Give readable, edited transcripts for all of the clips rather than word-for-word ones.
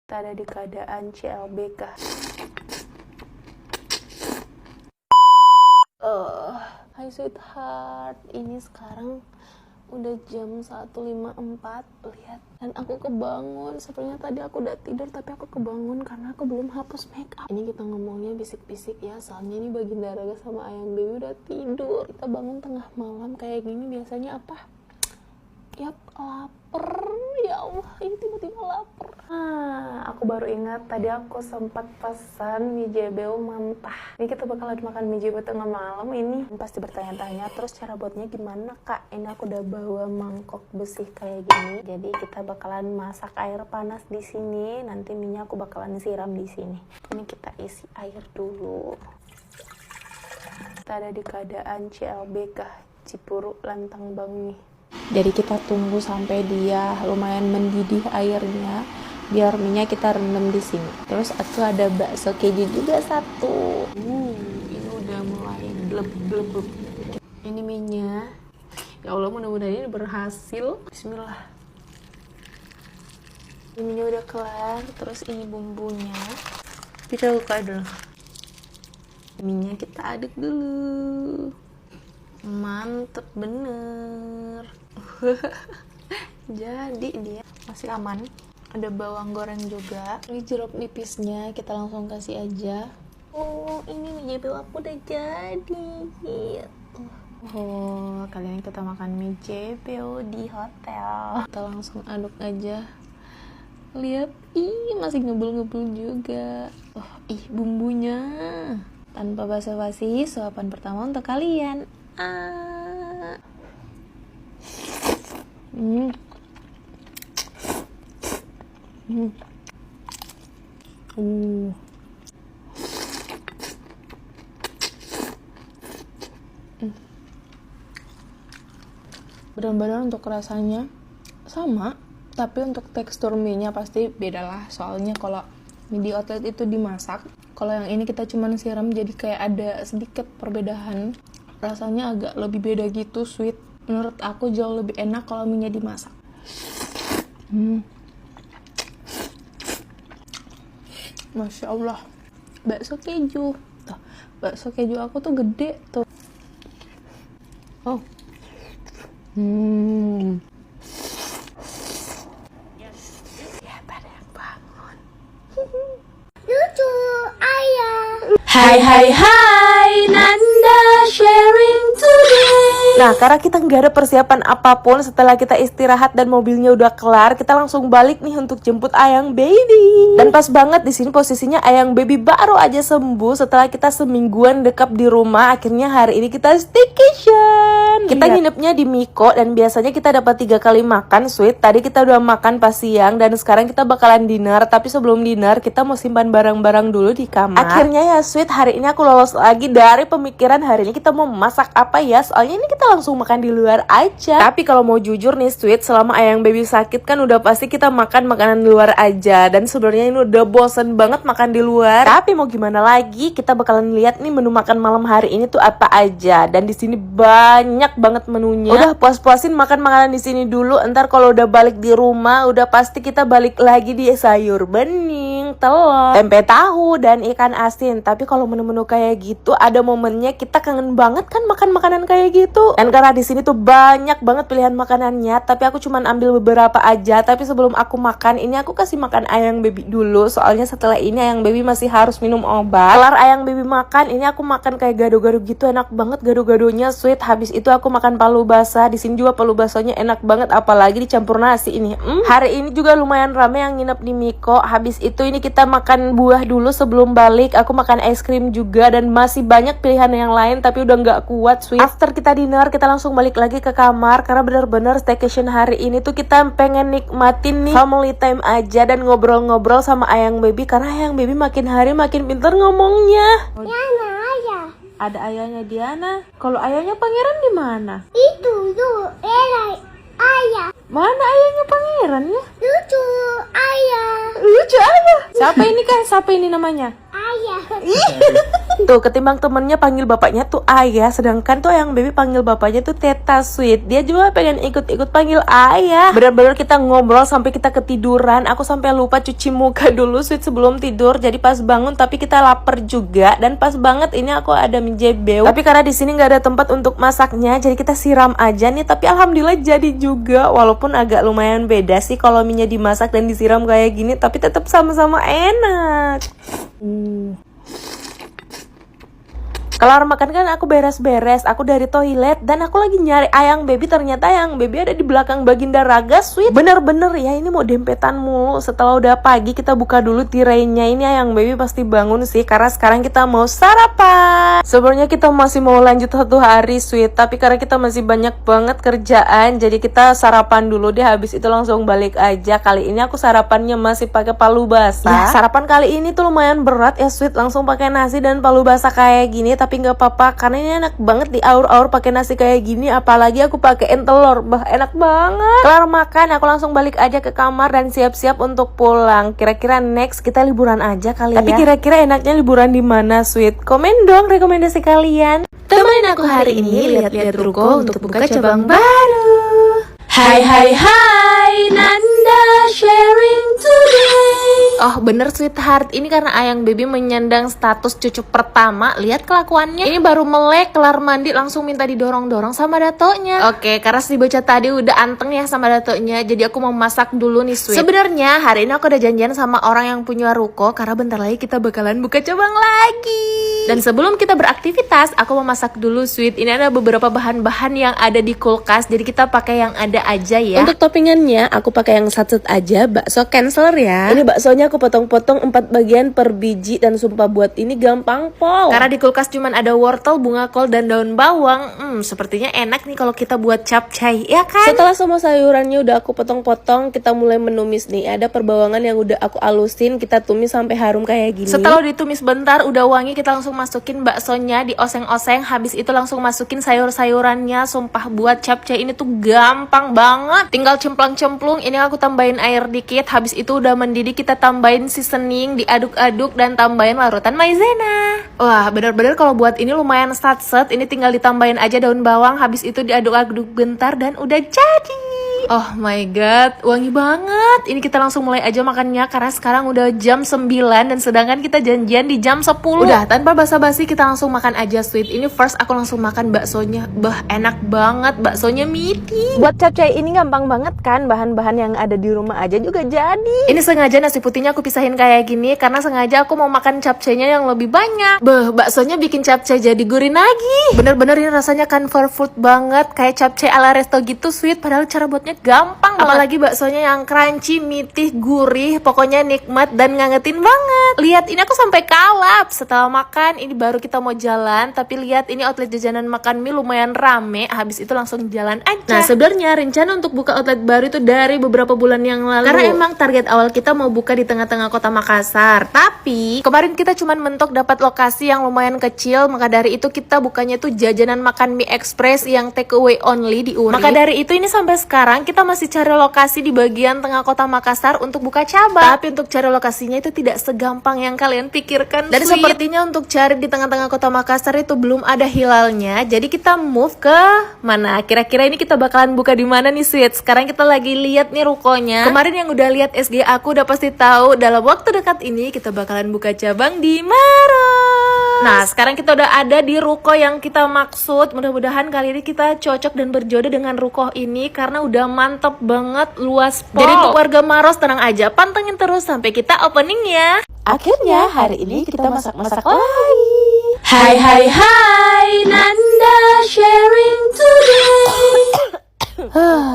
Kita ada di keadaan CLBK. Hai sweetheart, ini sekarang udah jam 1.54, lihat. Dan aku kebangun, sebenarnya tadi aku udah tidur tapi aku kebangun karena aku belum hapus make up. Ini kita ngomongnya bisik-bisik ya, soalnya ini Baginda Raga sama Ayang Baby udah tidur. Kita bangun tengah malam kayak gini biasanya apa? Yap, lapar. Ya Allah, ini tiba-tiba lapar. Aku baru ingat tadi aku sempat pesan mie jebel mentah. Ini kita bakalan makan mie jebel tengah malam ini. Pasti bertanya-tanya, terus cara buatnya gimana kak? Ini aku udah bawa mangkok besi kayak gini. Jadi kita bakalan masak air panas di sini. Nanti minyak aku bakalan siram di sini. Ini kita isi air dulu. Kita ada di keadaan CLBK, Cipuru Lantang Bangi. Jadi kita tunggu sampai dia lumayan mendidih airnya, biar minyak kita rendam di sini. Terus aku ada bakso keju juga satu. Ini udah mulai bleb-bleb. Ini minyak. Ya Allah, mudah-mudahan ini berhasil. Bismillah. Ini minyak udah kelar. Terus ini bumbunya. Kita buka dulu. Minyak kita aduk dulu. Mantep bener. Jadi dia masih aman. Ada bawang goreng juga. Ini jeruk nipisnya kita langsung kasih aja. Oh, ini mie jebel aku udah jadi. Oh, kali ini kita makan mie jebel di hotel. Kita langsung aduk aja. Lihat, masih ngebul-ngebul juga. Oh, bumbunya. Tanpa basa-basi, suapan pertama untuk kalian. Benar-benar untuk rasanya sama, tapi untuk tekstur mie-nya pasti beda lah. Soalnya kalau mie di outlet itu dimasak, kalau yang ini kita cuman siram, jadi kayak ada sedikit perbedaan. Rasanya agak lebih beda gitu, sweet. Menurut aku jauh lebih enak kalau mie-nya dimasak. Masya Allah, bakso keju. Tuh, bakso keju aku tuh gede tuh. Oh. Lihat ada yang bangun. Lucu, ayah. Hai, Nanda sharing today. Nah, karena kita nggak ada persiapan apapun, setelah kita istirahat dan mobilnya udah kelar, kita langsung balik nih untuk jemput Ayang Baby. Dan pas banget di sini posisinya Ayang Baby baru aja sembuh setelah kita semingguan dekap di rumah. Akhirnya hari ini kita staycation. Kita nginepnya di Miko dan biasanya kita dapat 3 kali makan, sweet. Tadi kita udah makan pas siang dan sekarang kita bakalan dinner. Tapi sebelum dinner kita mau simpan barang-barang dulu di kamar. Akhirnya ya sweet, hari ini aku lolos lagi dari pemikiran hari ini kita mau masak apa ya. Soalnya ini kita langsung makan di luar aja. Tapi kalau mau jujur nih sweet, selama Ayang Baby sakit kan udah pasti kita makan makanan di luar aja. Dan sebenarnya ini udah bosen banget makan di luar. Tapi mau gimana lagi, kita bakalan lihat nih menu makan malam hari ini tuh apa aja. Dan di sini banyak banget menunya. Udah puas-puasin makan makanan di sini dulu. Entar kalau udah balik di rumah, udah pasti kita balik lagi di sayur bening, telur, tempe tahu, dan ikan asin. Tapi kalau menu-menu kayak gitu ada momennya kita kangen banget kan makan makanan kayak gitu. Dan karena di sini tuh banyak banget pilihan makanannya, tapi aku cuman ambil beberapa aja. Tapi sebelum aku makan, ini aku kasih makan Ayang Baby dulu. Soalnya setelah ini Ayang Baby masih harus minum obat. Kelar Ayang Baby makan, ini aku makan kayak gado-gado gitu, enak banget gado-gadonya sweet. Habis itu aku makan palu basah. Di sini juga palu basahnya enak banget, apalagi dicampur nasi ini. Hari ini juga lumayan rame yang nginep di Miko. Habis itu ini kita makan buah dulu sebelum balik. Aku makan es krim juga dan masih banyak pilihan yang lain, tapi udah nggak kuat sweet. After kita dinner, kita langsung balik lagi ke kamar karena bener-bener staycation hari ini tuh kita pengen nikmatin nih family time aja dan ngobrol-ngobrol sama Ayang Baby karena Ayang Baby makin hari makin pinter ngomongnya. Diana, ayah. Ada ayahnya Diana. Kalau ayahnya Pangeran di mana? Itu tuh, ayah. Mana ayahnya Pangeran ya? Lucu, ayah. Lucu ayah. Siapa ini namanya? Ayah. Tuh, ketimbang temennya panggil bapaknya tuh ayah, sedangkan tuh Ayang Baby panggil bapaknya tuh Teta Sweet. Dia juga pengen ikut-ikut panggil ayah. Bener-bener kita ngobrol sampai kita ketiduran. Aku sampai lupa cuci muka dulu Sweet sebelum tidur. Jadi pas bangun tapi kita lapar juga, dan pas banget ini aku ada mie jebeu. Tapi karena di sini nggak ada tempat untuk masaknya, jadi kita siram aja nih. Tapi alhamdulillah jadi juga, walaupun agak lumayan beda sih kalau mie-nya dimasak dan disiram kayak gini, tapi tetap sama-sama enak. Kelar makan kan aku beres-beres, aku dari toilet dan aku lagi nyari Ayang Baby. Ternyata Ayang Baby ada di belakang Baginda Raga Sweet. Bener-bener ya, ini mau dempetan mulu. Setelah udah pagi kita buka dulu tirainya. Ini Ayang Baby pasti bangun sih, karena sekarang kita mau sarapan. Sebenarnya kita masih mau lanjut satu hari Sweet, tapi karena kita masih banyak banget kerjaan, jadi kita sarapan dulu deh, habis itu langsung balik aja. Kali ini aku sarapannya masih pakai palu basah. Sarapan kali ini tuh lumayan berat ya Sweet, langsung pakai nasi dan palu basah kayak gini. Tapi nggak apa-apa karena ini enak banget di aur-aur pakai nasi kayak gini, apalagi aku pakein telur, enak banget. Kelar makan aku langsung balik aja ke kamar dan siap-siap untuk pulang. Kira-kira next kita liburan aja kali ya. Tapi kira-kira enaknya liburan di mana Sweet? Komen dong rekomendasi kalian. Temenin aku hari ini lihat-lihat ruko untuk buka cabang baru. Hai Nanda sharing today. Oh bener sweetheart, ini karena Ayang Baby menyandang status cucu pertama. Lihat kelakuannya, ini baru melek, kelar mandi langsung minta didorong-dorong sama datonya. Oke, karena si bocah tadi udah anteng ya sama datonya, jadi aku mau masak dulu nih Sweet. Sebenarnya hari ini aku udah janjian sama orang yang punya ruko, karena bentar lagi kita bakalan buka cabang lagi. Dan sebelum kita beraktivitas, aku mau masak dulu Sweet. Ini ada beberapa bahan-bahan yang ada di kulkas, jadi kita pakai yang ada aja ya. Untuk toppingannya aku pakai yang satset aja, bakso canceler ya. Ini baksonya aku potong-potong 4 bagian per biji, dan sumpah buat ini gampang pol. Karena di kulkas cuman ada wortel, bunga kol, dan daun bawang. Sepertinya enak nih kalau kita buat capcay, ya kan? Setelah semua sayurannya udah aku potong-potong, kita mulai menumis nih. Ada perbawangan yang udah aku alusin, kita tumis sampai harum kayak gini. Setelah ditumis bentar, udah wangi, kita langsung masukin baksonya, dioseng-oseng. Habis itu langsung masukin sayur-sayurannya. Sumpah buat capcay ini tuh gampang banget. Tinggal cemplang-cemplung. Ini aku tambahin air dikit. Habis itu udah mendidih, kita tambahin seasoning, diaduk-aduk dan tambahin larutan maizena. Wah, bener-bener kalau buat ini lumayan satset. Ini tinggal ditambahin aja daun bawang. Habis itu diaduk-aduk bentar dan udah jadi. Oh my god, wangi banget. Ini kita langsung mulai aja makannya karena sekarang udah jam 9 dan sedangkan kita janjian di jam 10. Udah, tanpa basa-basi kita langsung makan aja Sweet. Ini first aku langsung makan baksonya. Enak banget, baksonya meaty. Buat capcay ini gampang banget kan, bahan-bahan yang ada di rumah aja juga jadi. Ini sengaja nasi putihnya aku pisahin kayak gini karena sengaja aku mau makan capcaynya yang lebih banyak. Baksonya bikin capcay jadi gurih lagi. Bener-bener ini rasanya comfort food banget, kayak capcay ala resto gitu Sweet. Padahal cara buatnya gampang banget. Apalagi baksonya yang crunchy, mitih, gurih, pokoknya nikmat dan ngangetin banget. Lihat, ini aku sampai kalap. Setelah makan, ini baru kita mau jalan. Tapi lihat, ini outlet jajanan makan mie lumayan rame. Habis itu langsung jalan aja. Nah, sebenarnya rencana untuk buka outlet baru itu dari beberapa bulan yang lalu. Karena emang target awal kita mau buka di tengah-tengah kota Makassar. Tapi kemarin kita cuman mentok dapat lokasi yang lumayan kecil. Maka dari itu kita bukanya tuh jajanan makan mie express yang take away only di Urip. Maka dari itu ini sampai sekarang kita masih cari lokasi di bagian tengah kota Makassar untuk buka cabang. Tapi untuk cari lokasinya itu tidak segampang yang kalian pikirkan. Dan sepertinya untuk cari di tengah-tengah kota Makassar itu belum ada hilalnya. Jadi kita move ke mana? Kira-kira ini kita bakalan buka di mana nih Sweet? Sekarang kita lagi lihat nih rukonya. Kemarin yang udah lihat SG aku udah pasti tahu dalam waktu dekat ini kita bakalan buka cabang di Maros. Nah, sekarang kita udah ada di ruko yang kita maksud. Mudah-mudahan kali ini kita cocok dan berjodoh dengan ruko ini karena udah mantep banget, luas pol. Jadi untuk warga Maros tenang aja, pantengin terus sampai kita opening ya. Akhirnya hari ini kita masak-masak lagi. Hai Nanda sharing today.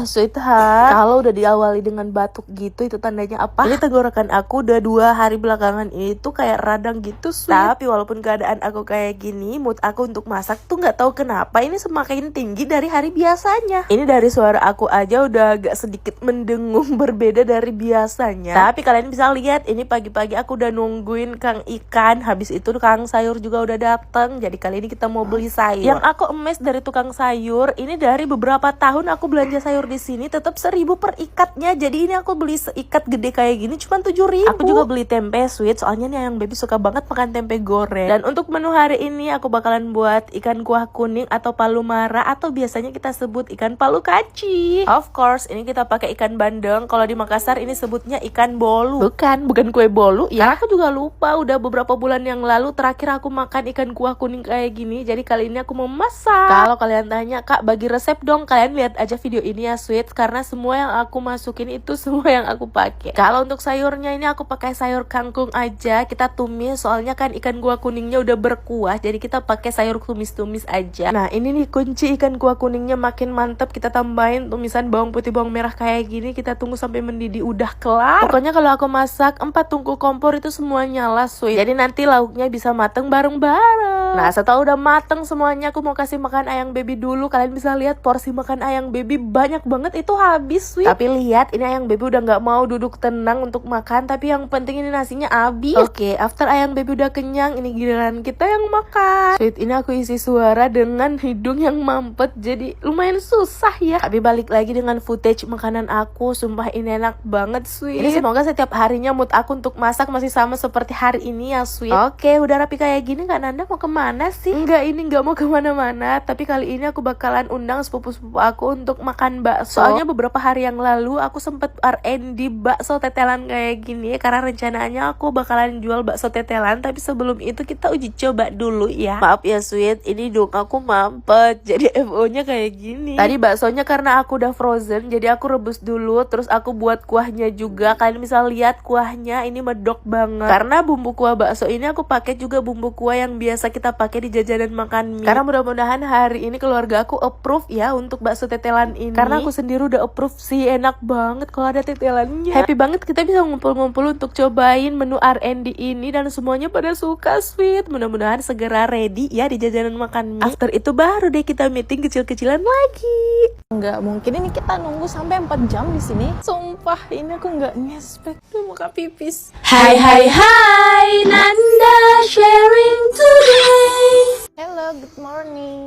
Sweetheart, kalau udah diawali dengan batuk gitu itu tandanya apa? Ini tenggorokan aku udah 2 hari belakangan ini tuh kayak radang gitu Sweet. Tapi walaupun keadaan aku kayak gini, mood aku untuk masak tuh nggak tahu kenapa ini semakin tinggi dari hari biasanya. Ini dari suara aku aja udah agak sedikit mendengung, berbeda dari biasanya. Tapi kalian bisa lihat ini pagi-pagi aku udah nungguin Kang Ikan. Habis itu Kang Sayur juga udah dateng. Jadi kali ini kita mau beli sayur. Yang aku emes dari tukang sayur, ini dari beberapa tahun aku belajar belanja sayur di sini tetap 1.000 per ikatnya. Jadi ini aku beli seikat gede kayak gini cuma 7.000. Aku juga beli tempe sweet, soalnya nih ayang baby suka banget makan tempe goreng. Dan untuk menu hari ini aku bakalan buat ikan kuah kuning atau palu mara, atau biasanya kita sebut ikan palu kaci. Of course, ini kita pakai ikan bandeng. Kalau di Makassar ini sebutnya ikan bolu. Bukan kue bolu ya. Karena aku juga lupa, udah beberapa bulan yang lalu terakhir aku makan ikan kuah kuning kayak gini. Jadi kali ini aku mau masak. Kalau kalian tanya, Kak bagi resep dong, kalian lihat aja video ini ya sweet, karena semua yang aku masukin itu semua yang aku pakai. Kalau untuk sayurnya ini aku pakai sayur kangkung aja, kita tumis, soalnya kan ikan kuah kuningnya udah berkuah, jadi kita pakai sayur tumis-tumis aja. Nah ini nih kunci ikan kuah kuningnya makin mantep, kita tambahin tumisan bawang putih bawang merah kayak gini, kita tunggu sampai mendidih udah kelar. Pokoknya kalau aku masak 4 tungku kompor itu semua nyala sweet, jadi nanti lauknya bisa mateng bareng-bareng. Nah setelah udah mateng semuanya, aku mau kasih makan ayang baby dulu. Kalian bisa lihat porsi makan ayang baby banyak banget, itu habis sweet. Tapi lihat ini ayang baby udah nggak mau duduk tenang untuk makan, tapi yang penting ini nasinya habis. Oke, after ayang baby udah kenyang, ini giliran kita yang makan. Sweet, ini aku isi suara dengan hidung yang mampet, jadi lumayan susah ya. Tapi balik lagi dengan footage makanan aku, sumpah ini enak banget sweet. Ini semoga setiap harinya mood aku untuk masak masih sama seperti hari ini ya sweet. Oke, udah rapi kayak gini, Kak Nanda mau kemana sih? Enggak, ini nggak mau kemana-mana, tapi kali ini aku bakalan undang sepupu-sepupu aku untuk makan bakso. Soalnya beberapa hari yang lalu aku sempet R&D bakso tetelan kayak gini, karena rencananya aku bakalan jual bakso tetelan, tapi sebelum itu kita uji coba dulu ya. Maaf ya sweet, ini dong aku mampet, jadi FO-nya kayak gini. Tadi baksonya karena aku udah frozen, jadi aku rebus dulu, terus aku buat kuahnya juga. Kalian bisa lihat kuahnya ini medok banget, karena bumbu kuah bakso ini aku pakai juga bumbu kuah yang biasa kita pakai di jajanan makan mie. Karena mudah-mudahan hari ini keluarga aku approve ya untuk bakso tetelan ini, karena aku sendiri udah approve sih, enak banget kalau ada tetelannya. Happy banget kita bisa ngumpul-ngumpul untuk cobain menu R&D ini, dan semuanya pada suka sweet. Mudah-mudahan segera ready ya di jajanan makan mie. After itu baru deh kita meeting kecil-kecilan lagi. Nggak mungkin ini kita nunggu sampai 4 jam di sini. Sumpah ini aku nggak ngespek tuh muka pipis. Hai Nanda sharing today. Hello, good morning.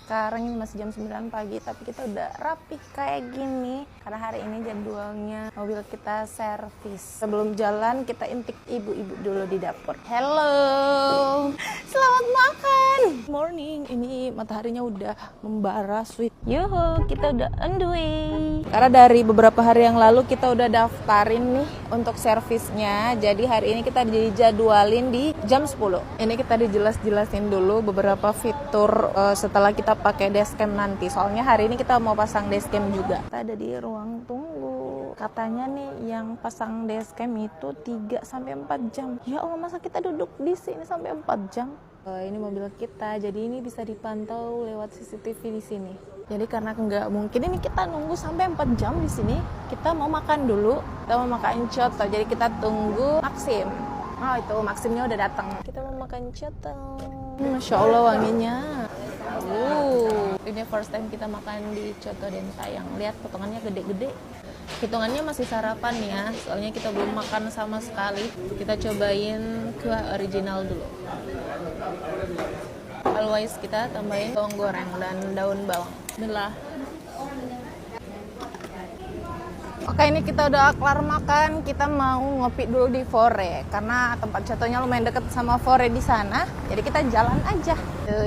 Sekarang ini masih jam 9 pagi, tapi kita udah rapih kayak gini karena hari ini jadwalnya mobil kita servis. Sebelum jalan kita intip ibu-ibu dulu di dapur. Hello, selamat makan. Morning, ini mataharinya udah membara sweet. Yuhu, kita udah on the way. Karena dari beberapa hari yang lalu kita udah daftarin nih untuk servisnya. Jadi hari ini kita dijadwalin di jam 10. Ini kita dijelas-jelasin dulu beberapa fitur setelah kita pakai dashcam nanti. Soalnya hari ini kita mau pasang dashcam juga. Kita ada di ruang tunggu. Katanya nih yang pasang dashcam itu 3-4 jam. Ya Allah, masa kita duduk di sini sampai 4 jam? Ini mobil kita, jadi ini bisa dipantau lewat CCTV di sini. Jadi karena nggak mungkin ini kita nunggu sampai 4 jam di sini, kita mau makan dulu. Kita mau makan coto, jadi kita tunggu Maxim. Oh itu Maximnya udah datang. Kita mau makan coto. Masya Allah wanginya. Ini first time kita makan di Coto Dentayang. Lihat potongannya gede-gede. Hitungannya masih sarapan ya, soalnya kita belum makan sama sekali. Kita cobain kuah original dulu. Always kita tambahin bawang goreng dan daun bawang. Bismillah. Oke, ini kita udah kelar makan. Kita mau ngopi dulu di Fore karena tempat cotonya lumayan deket sama Fore di sana. Jadi kita jalan aja.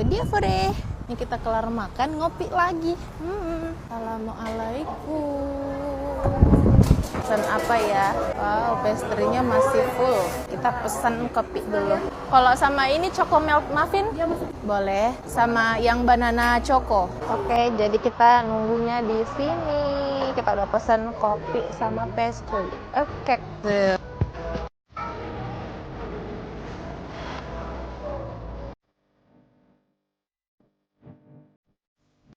Dia Fore. Ini kita kelar makan, ngopi lagi. Assalamualaikum. Pesan apa ya? Wow, pastry-nya masih full. Kita pesan kopi dulu. Kalau sama ini choco milk muffin? Boleh. Sama yang banana choco. Oke, jadi kita nunggunya di sini. Kita udah pesan kopi sama pastry. Oke.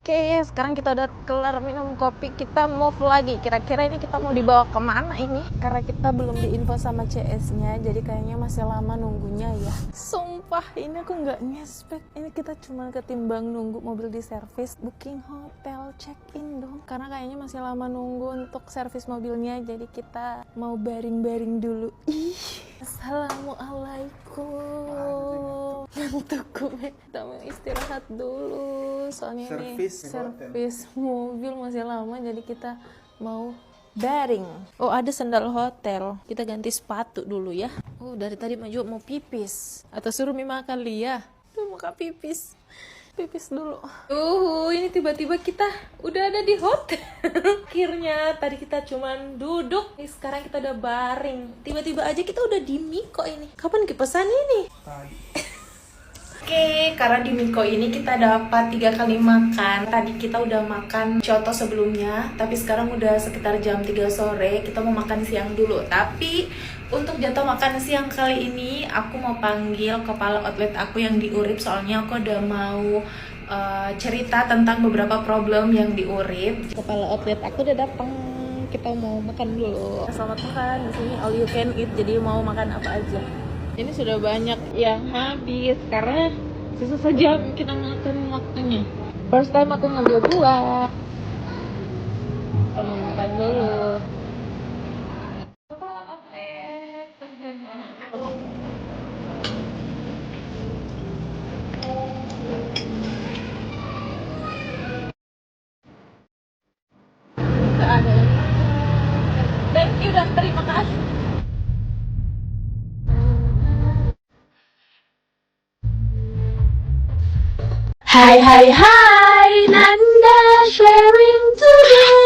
Oke, sekarang kita udah kelar minum kopi, kita move lagi. Kira-kira ini kita mau dibawa kemana ini? Karena kita belum diinfo sama CS-nya, jadi kayaknya masih lama nunggunya ya. Sumpah, ini aku nggak ngespek. Ini kita cuma ketimbang nunggu mobil di servis, booking hotel, check-in dong. Karena kayaknya masih lama nunggu untuk servis mobilnya, jadi kita mau baring-baring dulu. Assalamualaikum. Ngantuk gue. Kita mau istirahat dulu. Soalnya servis mobil masih lama, jadi kita mau bearing. Oh, ada sandal hotel. Kita ganti sepatu dulu ya. Oh, dari tadi maju mau pipis. Atau suruh Mima makan Lia. Tuh mau pipis. Pipis dulu. Ini tiba-tiba kita udah ada di hotel. Akhirnya tadi kita cuman duduk, nih sekarang kita udah baring. Tiba-tiba aja kita udah di Miko ini. Kapan pesan ini? Oke, karena di Miko ini kita dapat 3 kali makan. Tadi kita udah makan coto sebelumnya, tapi sekarang udah sekitar jam 3 sore. Kita mau makan siang dulu. Tapi untuk jatah makan siang kali ini, aku mau panggil kepala outlet aku yang di Urip. Soalnya aku udah mau cerita tentang beberapa problem yang di Urip. Kepala outlet aku udah datang. Kita mau makan dulu. Selamat makan. Di sini all you can eat. Jadi mau makan apa aja. Ini sudah banyak yang habis karena sisa sejam kita makan waktunya. First time aku ngambil buah. Kita mau makan dulu. Thank you dan terima kasih. Hai, Nanda sharing today.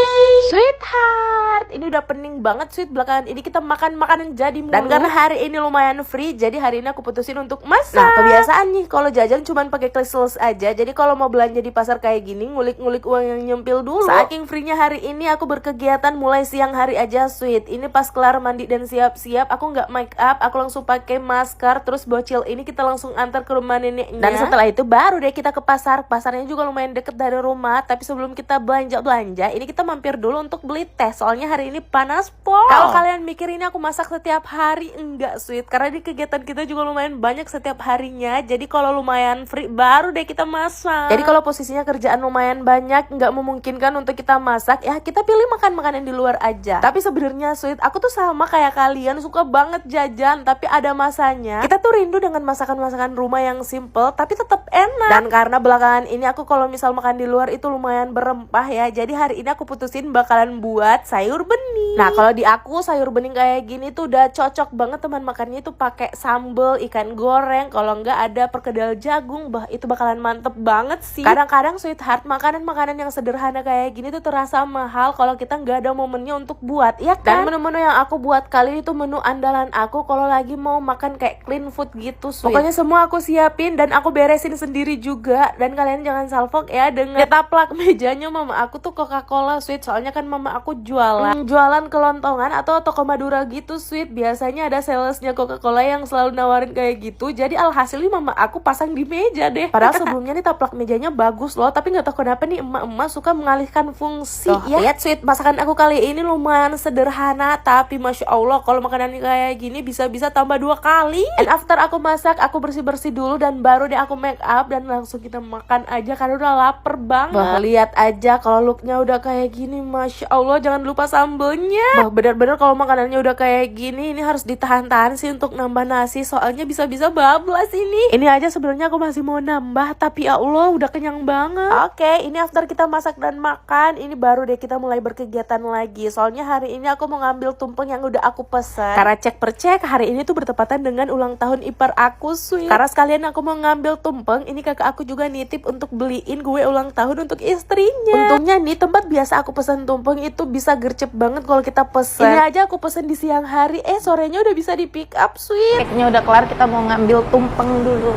Sweetheart, ini udah pening banget sweet. Belakangan ini kita makan makanan jadi mulu. Dan karena hari ini lumayan free, jadi hari ini aku putusin untuk masak. Nah, kebiasaan nih kalau jajan cuman pakai cashless aja. Jadi kalau mau belanja di pasar kayak gini, ngulik-ngulik uang yang nyempil dulu. Saking free-nya hari ini aku berkegiatan mulai siang hari aja sweet. Ini pas kelar mandi dan siap-siap, aku nggak make up, aku langsung pakai masker. Terus bocil ini kita langsung antar ke rumah neneknya. Dan setelah itu baru deh kita ke pasar. Pasarnya juga lumayan deket dari rumah. Tapi sebelum kita belanja-belanja, ini kita mampir dulu untuk beli teh. Soalnya hari ini panas pol. Kalau kalian mikir ini aku masak setiap hari, enggak sweet. Karena di kegiatan kita juga lumayan banyak setiap harinya. Jadi kalau lumayan free, baru deh kita masak. Jadi kalau posisinya kerjaan lumayan banyak, nggak memungkinkan untuk kita masak, ya kita pilih makan makanan di luar aja. Tapi sebenarnya sweet, aku tuh sama kayak kalian, suka banget jajan. Tapi ada masanya kita tuh rindu dengan masakan-masakan rumah yang simple tapi tetap enak. Dan karena belakangan ini aku kalau misal makan di luar itu lumayan berempah ya. Jadi hari ini aku putusin bakalan buat sayur bening. Nah, kalau di aku sayur bening kayak gini tuh udah cocok banget teman makannya itu pakai sambal ikan goreng. Kalau enggak ada perkedel jagung, itu bakalan mantep banget sih. Kadang-kadang sweetheart, makanan-makanan yang sederhana kayak gini tuh terasa mahal kalau kita nggak ada momennya untuk buat, ya kan? Dan menu-menu yang aku buat kali itu menu andalan aku kalau lagi mau makan kayak clean food gitu sweet. Pokoknya semua aku siapin dan aku beresin sendiri juga. Dan kalian jangan salfok ya dengan taplak mejanya mama aku tuh Coca-Cola sweet. Soalnya kan mama aku jualan kelontongan atau toko Madura gitu sweet. Biasanya ada salesnya Coca-Cola yang selalu nawarin kayak gitu. Jadi alhasil nih mama aku pasang di meja deh. Padahal sebelumnya nih taplak mejanya bagus loh. Tapi gak tahu kenapa nih emak-emak suka mengalihkan fungsi. Ya lihat sweet, masakan aku kali ini lumayan sederhana. Tapi Masya Allah kalau makanan kayak gini bisa-bisa tambah 2 kali. And after aku masak, aku bersih-bersih dulu dan baru deh aku make up. Dan langsung kita makan aja karena udah lapar banget. Bah, lihat aja kalau looknya udah kayak gini, Masya Allah, jangan lupa sambelnya. Bah, bener-bener kalau makanannya udah kayak gini, ini harus ditahan-tahan sih untuk nambah nasi. Soalnya bisa-bisa bablas ini. Ini aja sebenarnya aku masih mau nambah, tapi ya Allah udah kenyang banget. Oke, ini after kita masak dan makan, ini baru deh kita mulai berkegiatan lagi. Soalnya hari ini aku mau ngambil tumpeng yang udah aku pesen. Karena cek per cek, hari ini tuh bertepatan dengan ulang tahun ipar aku sweet. Karena sekalian aku mau ngambil tumpeng, ini kakak aku juga nitip untuk beliin gue ulang tahun untuk istrinya. Untungnya nih tempat biasa aku pesen tumpeng itu bisa gercep banget kalau kita pesen. Ini aja aku pesen di siang hari, sorenya udah bisa di pick up sweet. Cake-nya udah kelar, kita mau ngambil tumpeng dulu.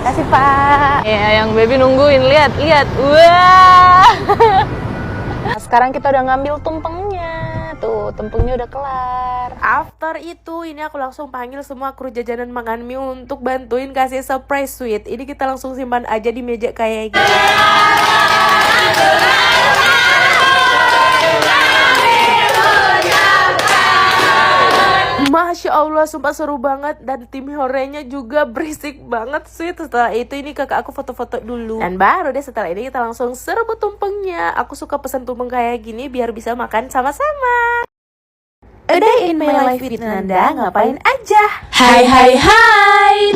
Kasih Pak. Ya, yang baby nungguin, lihat. Wah. Nah, sekarang kita udah ngambil tumpengnya. Tuh, tumpengnya udah kelar. After itu, ini aku langsung panggil semua kru jajanan makan mie untuk bantuin kasih surprise sweet. Ini kita langsung simpan aja di meja kayak gini. Masya Allah, sumpah seru banget. Dan tim horenya juga berisik banget sih. Setelah itu ini kakak aku foto-foto dulu. Dan baru deh setelah ini kita langsung serbu tumpengnya. Aku suka pesen tumpeng kayak gini biar bisa makan sama-sama. A day in my life with Nanda, ngapain aja? Hai,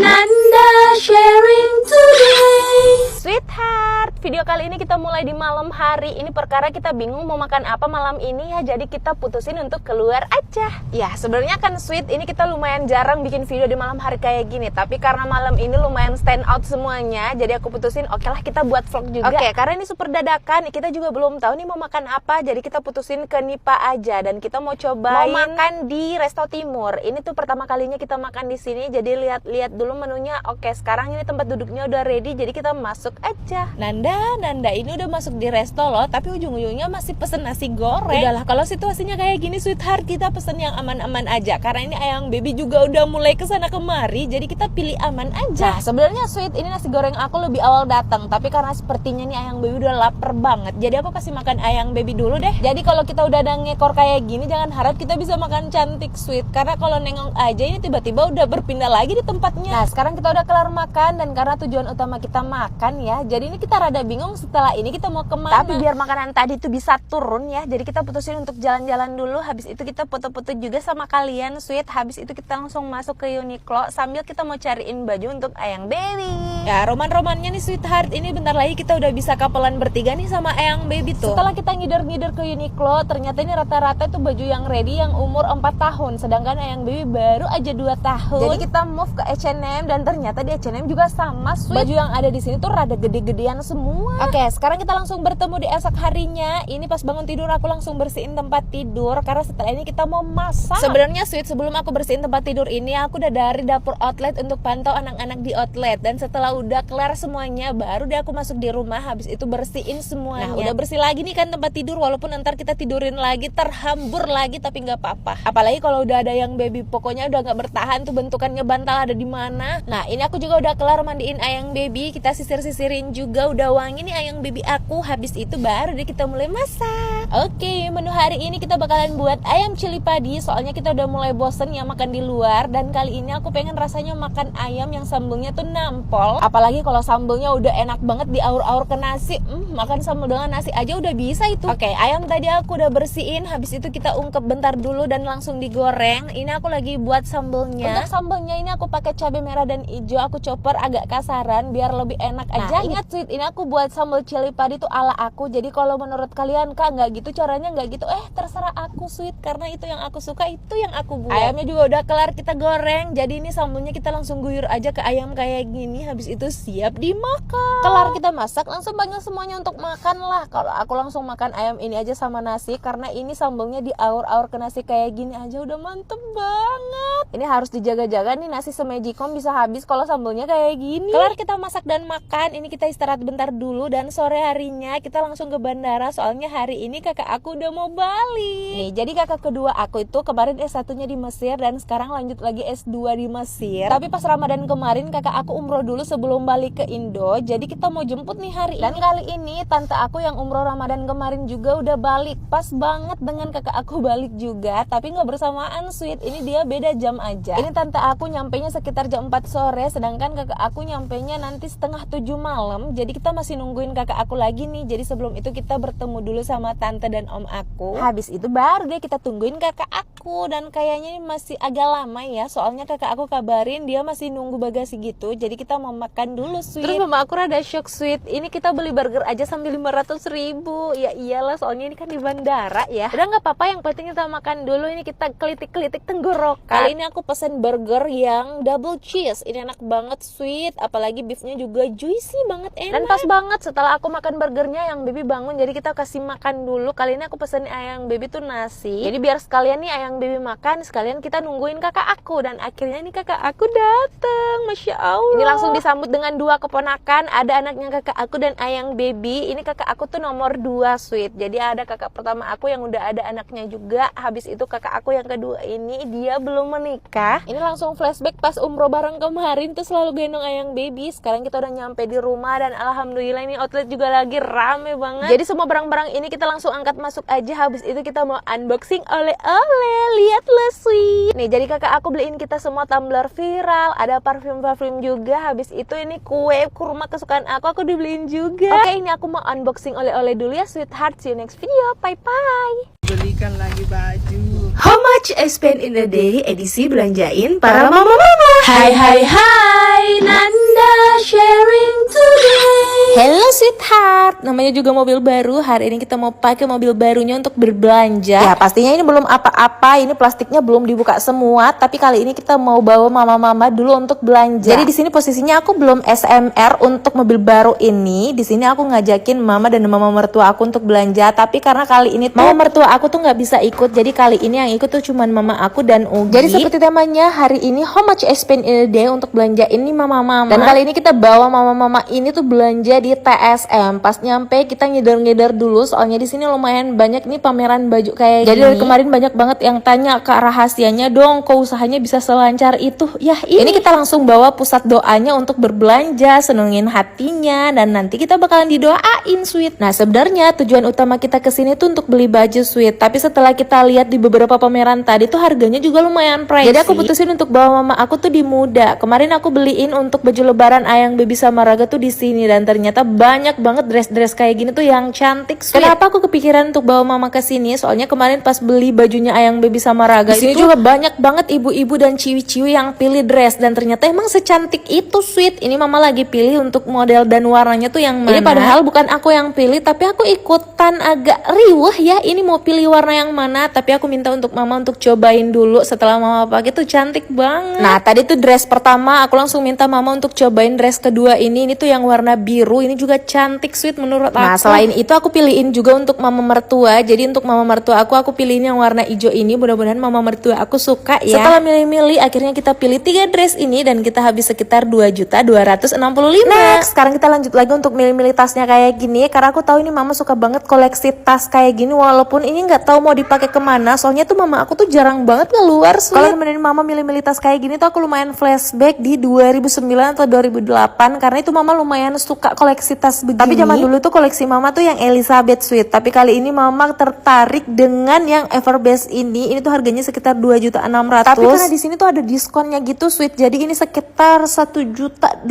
Nanda sharing today. Sweetheart, video kali ini kita mulai di malam hari. Ini perkara kita bingung mau makan apa malam ini ya, jadi kita putusin untuk keluar aja. Ya, sebenarnya kan sweet, ini kita lumayan jarang bikin video di malam hari kayak gini. Tapi karena malam ini lumayan stand out semuanya, jadi aku putusin oke lah kita buat vlog juga. Oke, karena ini super dadakan, kita juga belum tahu nih mau makan apa, jadi kita putusin ke Nipa aja. Dan kita mau cobain makan di Resto Timur. Ini tuh pertama kalinya kita makan di sini, jadi lihat-lihat dulu menunya. Oke, sekarang ini tempat duduknya udah ready, jadi kita masuk aja. Nanda ini udah masuk di resto loh, tapi ujung-ujungnya masih pesen nasi goreng. Udahlah, kalau situasinya kayak gini sweetheart, kita pesen yang aman-aman aja. Karena ini ayang baby juga udah mulai kesana kemari, jadi kita pilih aman aja. Nah, sebenarnya sweet, ini nasi goreng aku lebih awal datang, tapi karena sepertinya nih ayang baby udah lapar banget, jadi aku kasih makan ayang baby dulu deh. Jadi kalau kita udah ada ngekor kayak gini, jangan harap kita bisa makan cantik sweet, karena kalau nengok aja ini tiba-tiba udah berpindah lagi di tempatnya. Nah, sekarang kita udah kelar makan, dan karena tujuan utama kita makan ya, jadi ini kita rada bingung setelah ini kita mau kemana. Tapi biar makanan tadi tuh bisa turun ya, jadi kita putusin untuk jalan-jalan dulu. Habis itu kita foto-foto juga sama kalian sweet. Habis itu kita langsung masuk ke Uniqlo sambil kita mau cariin baju untuk ayang baby. Ya, roman-romannya nih sweetheart, ini bentar lagi kita udah bisa kapelan bertiga nih sama ayang baby tuh. Setelah kita ngider-ngider ke Uniqlo, ternyata ini rata-rata tuh baju yang ready yang umur 4 tahun, sedangkan ayang baby baru aja 2 tahun. Jadi kita move ke H&M, dan ternyata di H&M juga sama sweet. Baju yang ada di sini tuh rada gede-gedean semua. Oke, sekarang kita langsung bertemu di esok harinya. Ini pas bangun tidur aku langsung bersihin tempat tidur, karena setelah ini kita mau masak. Sebenarnya sweet, sebelum aku bersihin tempat tidur ini, aku udah dari dapur outlet untuk pantau anak-anak di outlet. Dan setelah udah kelar semuanya, baru deh aku masuk di rumah. Habis itu bersihin semuanya. Nah, udah bersih lagi nih kan tempat tidur, walaupun ntar kita tidurin lagi, terhambur lagi, tapi nggak apa-apa. Apalagi kalau udah ada yang baby, pokoknya udah nggak bertahan tuh bentukannya bantal ada di mana. Nah, ini aku juga udah kelar mandiin ayang baby, kita sisir-sisirin juga, udah wangi nih ayang baby aku. Habis itu baru deh kita mulai masak. Oke, menu hari ini kita bakalan buat ayam cili padi, soalnya kita udah mulai bosen ya makan di luar. Dan kali ini aku pengen rasanya makan ayam yang sambelnya tuh nampol. Apalagi kalau sambelnya udah enak banget diaur-aur ke nasi. Makan sambal dengan nasi aja udah bisa itu. Oke, ayam tadi aku udah bersihin, habis itu kita ungkep bentar dulu dan langsung digoreng. Ini aku lagi buat sambelnya. Untuk sambelnya ini aku pakai cabai merah dan hijau, aku chopper agak kasaran biar lebih enak aja. Nah, ingat sweet, ini aku buat sambal cili padi tuh ala aku. Jadi kalau menurut kalian kak nggak gitu caranya, nggak gitu, terserah aku sweet, karena itu yang aku suka, itu yang aku buat. Ayamnya juga udah kelar kita goreng, jadi ini sambelnya kita langsung guyur aja ke ayam kayak gini. Habis itu siap dimakan. Kelar kita masak, langsung panggil semuanya untuk makan lah. Kalau aku langsung makan ayam ini aja sama nasi, karena ini sambelnya diaur-aur ke nasi kayak gini aja udah mantep banget. Ini harus dijaga-jaga nih, nasi semejikom bisa habis kalau sambelnya kayak gini. Kelar kita masak dan makan, ini kita istirahat bentar dulu, dan sore harinya kita langsung ke bandara, soalnya hari ini kakak aku udah mau balik. Nih, jadi kakak kedua aku itu kemarin S1-nya di Mesir, dan sekarang lanjut lagi S2 di Mesir. Tapi pas Ramadan kemarin kakak aku umroh dulu sebelum balik ke Indo, jadi kita mau jemput nih hari ini. Dan kali ini tante aku yang umroh Ramadan kemarin juga udah balik, pas banget dengan kakak aku balik juga, tapi nggak bersamaan sweet, ini dia beda jam aja. Ini tante aku nyampenya sekitar jam 4 sore, sedangkan kakak aku nyampenya nanti setengah 7 malam. Jadi kita masih nungguin kakak aku lagi nih. Jadi sebelum itu kita bertemu dulu sama tante dan om aku. Habis itu baru deh kita tungguin kakak aku. Dan kayaknya ini masih agak lama ya, soalnya kakak aku kabarin dia masih nunggu bagasi gitu. Jadi kita mau makan dulu sweet. Terus mama aku rada shock sweet, ini kita beli burger aja sambil 500.000. Ya iyalah, soalnya ini kan di bandara ya. Udah nggak apa-apa, yang penting kita makan dulu. Ini kita kelitik-kelitik tenggorokan. Kali ini aku pesen burger yang double cheese. Ini enak banget sweet, apalagi beefnya juga juicy banget, enak. Dan pas banget setelah aku makan burgernya, yang baby bangun, jadi kita kasih makan dulu. Kali ini aku pesen ayang baby tuh nasi, jadi biar sekalian nih ayang baby makan, sekalian kita nungguin kakak aku. Dan akhirnya nih kakak aku dateng, Masya Allah. Ini langsung disambut dengan 2 keponakan, ada anaknya kakak aku dan ayang baby. Ini kakak aku tuh nomor 2 sweet, jadi ada kakak pertama aku yang udah ada anaknya juga. Habis itu kakak aku yang kedua ini dia belum menikah. Ini langsung flashback pas umroh bareng kemarin tuh selalu gendong ayang baby. Sekarang kita udah nyampe di rumah, dan alhamdulillah ini outlet juga lagi rame banget. Jadi semua barang-barang ini kita langsung angkat masuk aja. Habis itu kita mau unboxing oleh-oleh. Lihatlah sweet. Nih, nih. Jadi kakak aku beliin kita semua tumbler viral, ada parfum-parfum juga. Habis itu ini kue kurma kesukaan aku dibeliin juga. Oke, ini aku mau unboxing oleh-oleh dulu ya, sweetheart. See you next video. Bye-bye. Belikan lagi baju. How much I spend in a day, edisi belanjain para mama-mama. Hai, Nanda sharing today. Hello sweetheart, namanya juga mobil baru. Hari ini kita mau pakai mobil barunya untuk berbelanja. Ya pastinya ini belum apa-apa, ini plastiknya belum dibuka semua. Tapi kali ini kita mau bawa mama-mama dulu untuk belanja. Jadi di sini posisinya aku belum SMR untuk mobil baru ini. Di sini aku ngajakin mama dan mama mertua aku untuk belanja. Tapi karena kali ini mama mertua aku tuh nggak bisa ikut, jadi kali ini yang ikut tuh cuman mama aku dan Ugi. Jadi seperti temanya hari ini how much I spend in a day untuk belanja ini mama-mama. Dan kali ini kita bawa mama-mama ini tuh belanja di TSM. Pas nyampe kita ngeder-ngeder dulu, soalnya di sini lumayan banyak nih pameran baju kayak jadi gini. Dari kemarin banyak banget yang tanya kak rahasianya dong, kok usahanya bisa selancar itu. Ya ini kita langsung bawa pusat doanya untuk berbelanja, senengin hatinya, dan nanti kita bakalan didoain sweet. Nah sebenarnya tujuan utama kita kesini tuh untuk beli baju sweet, tapi setelah kita lihat di beberapa pameran tadi tuh harganya juga lumayan pricey. Jadi aku putusin untuk bawa mama aku tuh di Muda. Kemarin aku beliin untuk baju lebaran Ayang Baby sama Raga tuh di sini, dan ternyata banyak banget dress-dress kayak gini tuh yang cantik sweet. Kenapa aku kepikiran untuk bawa mama ke sini? Soalnya kemarin pas beli bajunya Ayang Baby sama Raga, di sini juga banyak banget ibu-ibu dan ciwi-ciwi yang pilih dress, dan ternyata emang secantik itu sweet. Ini mama lagi pilih untuk model dan warnanya tuh yang mana. Ini padahal bukan aku yang pilih, tapi aku ikutan agak riuh ya. Ini mau pilih warna yang mana, tapi aku minta untuk mama untuk cobain dulu. Setelah mama pakai tuh cantik banget. Nah tadi tuh dress pertama aku langsung minta mama untuk cobain dress kedua ini tuh yang warna biru. Ini juga cantik sweet menurut aku. Nah selain itu aku pilihin juga untuk mama mertua. Jadi untuk mama mertua aku pilihin yang warna hijau ini. Mudah-mudahan mama mertua aku suka ya. Setelah milih-milih akhirnya kita pilih 3 dress ini, dan kita habis sekitar 2.265.000. Next sekarang kita lanjut lagi untuk milih-milih tasnya kayak gini, karena aku tahu ini mama suka banget koleksi tas kayak gini, walaupun ini nggak tahu mau dipakai kemana. Soalnya tuh mama aku tuh jarang banget keluar. Kalau nemenin mama milih-milih tas kayak gini tuh aku lumayan flashback di 2009 atau 2008, karena itu mama lumayan suka koleksi tas begini. Tapi zaman dulu tuh koleksi mama tuh yang Elizabeth sweet. Tapi kali ini mama tertarik dengan yang Everbest ini. Ini tuh harganya sekitar 2.600.000. Tapi karena di sini tuh ada diskonnya gitu sweet. Jadi ini sekitar 1.800.000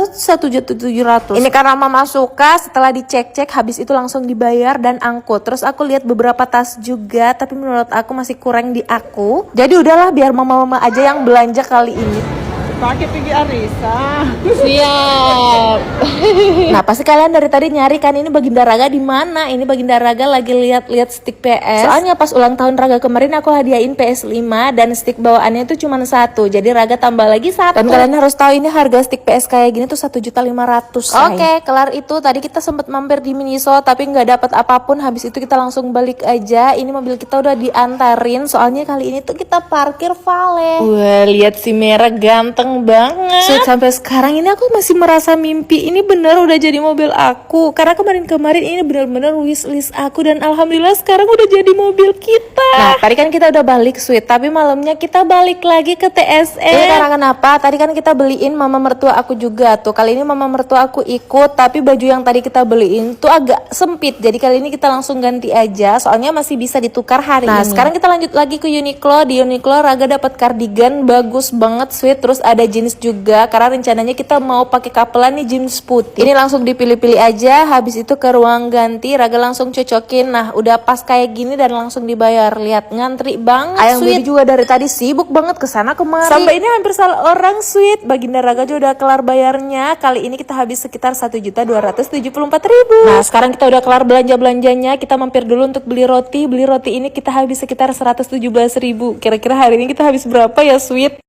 1.700.000. Ini karena mama suka, setelah dicek-cek habis itu langsung dibayar dan angkut. Terus aku lihat beberapa tas juga, tapi menurut aku masih kurang di aku. Jadi udahlah biar mama-mama aja yang belanja kali ini. Pakai pergi Arisa. Siap. Nah pasti kalian dari tadi nyari kan ini Baginda Raga di mana? Ini Baginda Raga lagi lihat-lihat stick PS. Soalnya pas ulang tahun Raga kemarin aku hadiahin PS5 dan stick bawaannya itu cuma 1. Jadi Raga tambah lagi 1. Dan kalian harus tahu ini harga stick PS kayak gini tuh 1.500.000. Oke, kelar itu. Tadi kita sempat mampir di Miniso tapi nggak dapat apapun. Habis itu kita langsung balik aja. Ini mobil kita udah diantarin. Soalnya kali ini tuh kita parkir valet. Wah, lihat si merah ganteng banget. Sampai sekarang ini aku masih merasa mimpi ini bener udah jadi mobil aku, karena kemarin ini bener-bener wishlist aku, dan alhamdulillah sekarang udah jadi mobil kita. Nah tadi kan kita udah balik sweet, tapi malamnya kita balik lagi ke TSM. Ini karena kenapa? Tadi kan kita beliin mama mertua aku juga tuh. Kali ini mama mertua aku ikut, tapi baju yang tadi kita beliin tuh agak sempit. Jadi kali ini kita langsung ganti aja, soalnya masih bisa ditukar hari ini. Nah sekarang kita lanjut lagi ke Uniqlo. Di Uniqlo Raga dapat cardigan bagus banget sweet, terus ada jeans juga, karena rencananya kita mau pakai kapelan nih jeans putih. Ini langsung dipilih-pilih aja, habis itu ke ruang ganti Raga langsung cocokin. Nah udah pas kayak gini dan langsung dibayar. Lihat ngantri banget. Ayang Baby juga dari tadi sibuk banget kesana kemari. Sampai ini hampir salah orang sweet. Baginda Raga juga udah kelar bayarnya. Kali ini kita habis sekitar 1.274.000. Nah sekarang kita udah kelar belanja-belanjanya. Kita mampir dulu untuk beli roti. Beli roti ini kita habis sekitar 117.000. Kira-kira hari ini kita habis berapa ya sweet?